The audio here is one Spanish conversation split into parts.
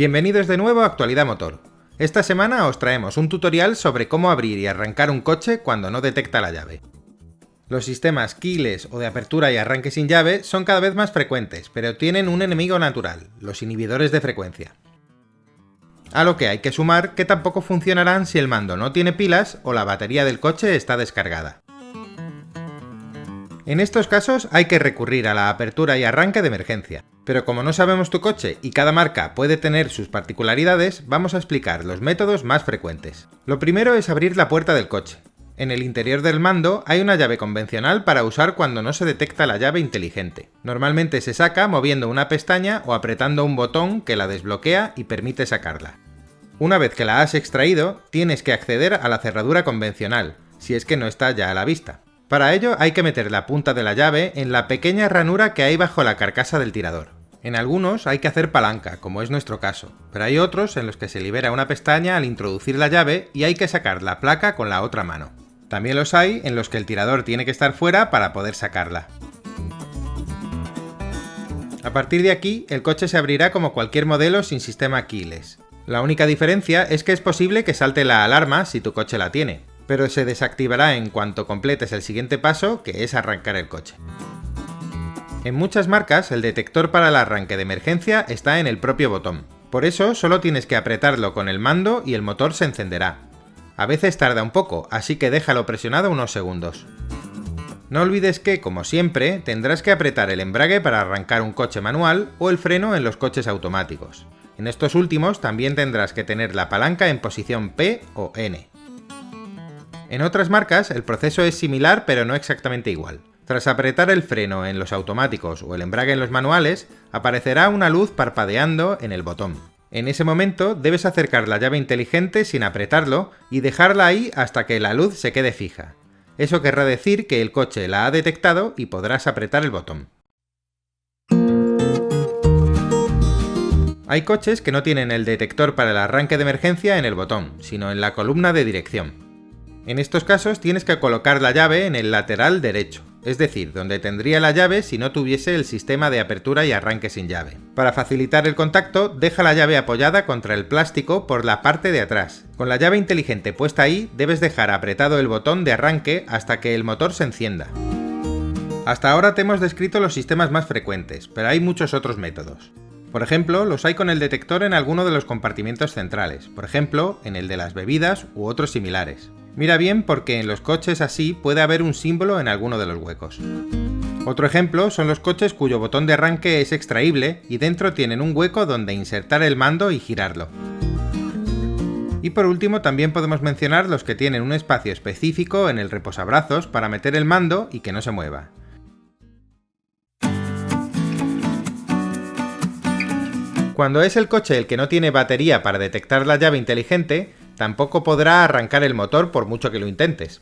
Bienvenidos de nuevo a Actualidad Motor. Esta semana os traemos un tutorial sobre cómo abrir y arrancar un coche cuando no detecta la llave. Los sistemas keyless o de apertura y arranque sin llave son cada vez más frecuentes, pero tienen un enemigo natural, los inhibidores de frecuencia. A lo que hay que sumar que tampoco funcionarán si el mando no tiene pilas o la batería del coche está descargada. En estos casos hay que recurrir a la apertura y arranque de emergencia. Pero como no sabemos tu coche y cada marca puede tener sus particularidades, vamos a explicar los métodos más frecuentes. Lo primero es abrir la puerta del coche. En el interior del mando hay una llave convencional para usar cuando no se detecta la llave inteligente. Normalmente se saca moviendo una pestaña o apretando un botón que la desbloquea y permite sacarla. Una vez que la has extraído, tienes que acceder a la cerradura convencional, si es que no está ya a la vista. Para ello hay que meter la punta de la llave en la pequeña ranura que hay bajo la carcasa del tirador. En algunos hay que hacer palanca, como es nuestro caso, pero hay otros en los que se libera una pestaña al introducir la llave y hay que sacar la placa con la otra mano. También los hay en los que el tirador tiene que estar fuera para poder sacarla. A partir de aquí, el coche se abrirá como cualquier modelo sin sistema keyless. La única diferencia es que es posible que salte la alarma si tu coche la tiene, pero se desactivará en cuanto completes el siguiente paso, que es arrancar el coche. En muchas marcas, el detector para el arranque de emergencia está en el propio botón. Por eso, solo tienes que apretarlo con el mando y el motor se encenderá. A veces tarda un poco, así que déjalo presionado unos segundos. No olvides que, como siempre, tendrás que apretar el embrague para arrancar un coche manual o el freno en los coches automáticos. En estos últimos también tendrás que tener la palanca en posición P o N. En otras marcas el proceso es similar pero no exactamente igual. Tras apretar el freno en los automáticos o el embrague en los manuales, aparecerá una luz parpadeando en el botón. En ese momento debes acercar la llave inteligente sin apretarlo y dejarla ahí hasta que la luz se quede fija. Eso querrá decir que el coche la ha detectado y podrás apretar el botón. Hay coches que no tienen el detector para el arranque de emergencia en el botón, sino en la columna de dirección. En estos casos tienes que colocar la llave en el lateral derecho, es decir, donde tendría la llave si no tuviese el sistema de apertura y arranque sin llave. Para facilitar el contacto, deja la llave apoyada contra el plástico por la parte de atrás. Con la llave inteligente puesta ahí, debes dejar apretado el botón de arranque hasta que el motor se encienda. Hasta ahora te hemos descrito los sistemas más frecuentes, pero hay muchos otros métodos. Por ejemplo, los hay con el detector en alguno de los compartimientos centrales, por ejemplo, en el de las bebidas u otros similares. Mira bien porque en los coches así puede haber un símbolo en alguno de los huecos. Otro ejemplo son los coches cuyo botón de arranque es extraíble y dentro tienen un hueco donde insertar el mando y girarlo. Y por último también podemos mencionar los que tienen un espacio específico en el reposabrazos para meter el mando y que no se mueva. Cuando es el coche el que no tiene batería para detectar la llave inteligente, tampoco podrá arrancar el motor por mucho que lo intentes.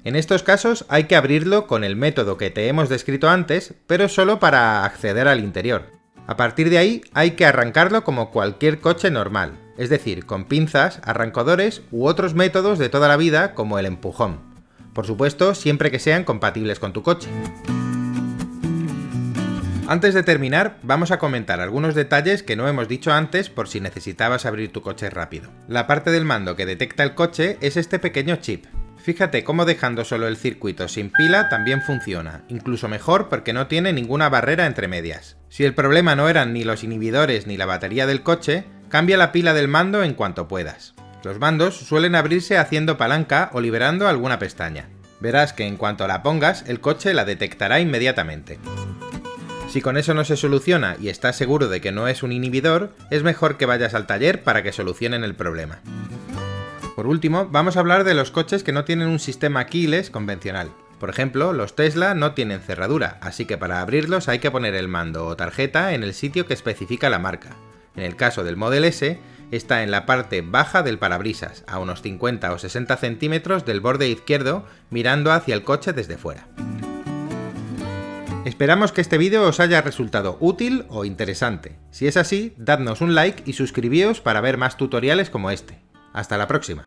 En estos casos hay que abrirlo con el método que te hemos descrito antes, pero solo para acceder al interior. A partir de ahí hay que arrancarlo como cualquier coche normal, es decir, con pinzas, arrancadores u otros métodos de toda la vida como el empujón. Por supuesto, siempre que sean compatibles con tu coche. Antes de terminar, vamos a comentar algunos detalles que no hemos dicho antes por si necesitabas abrir tu coche rápido. La parte del mando que detecta el coche es este pequeño chip. Fíjate cómo dejando solo el circuito sin pila también funciona, incluso mejor porque no tiene ninguna barrera entre medias. Si el problema no eran ni los inhibidores ni la batería del coche, cambia la pila del mando en cuanto puedas. Los mandos suelen abrirse haciendo palanca o liberando alguna pestaña. Verás que en cuanto la pongas, el coche la detectará inmediatamente. Si con eso no se soluciona y estás seguro de que no es un inhibidor, es mejor que vayas al taller para que solucionen el problema. Por último, vamos a hablar de los coches que no tienen un sistema keyless convencional. Por ejemplo, los Tesla no tienen cerradura, así que para abrirlos hay que poner el mando o tarjeta en el sitio que especifica la marca. En el caso del Model S, está en la parte baja del parabrisas, a unos 50 o 60 centímetros del borde izquierdo, mirando hacia el coche desde fuera. Esperamos que este vídeo os haya resultado útil o interesante. Si es así, dadnos un like y suscribíos para ver más tutoriales como este. Hasta la próxima.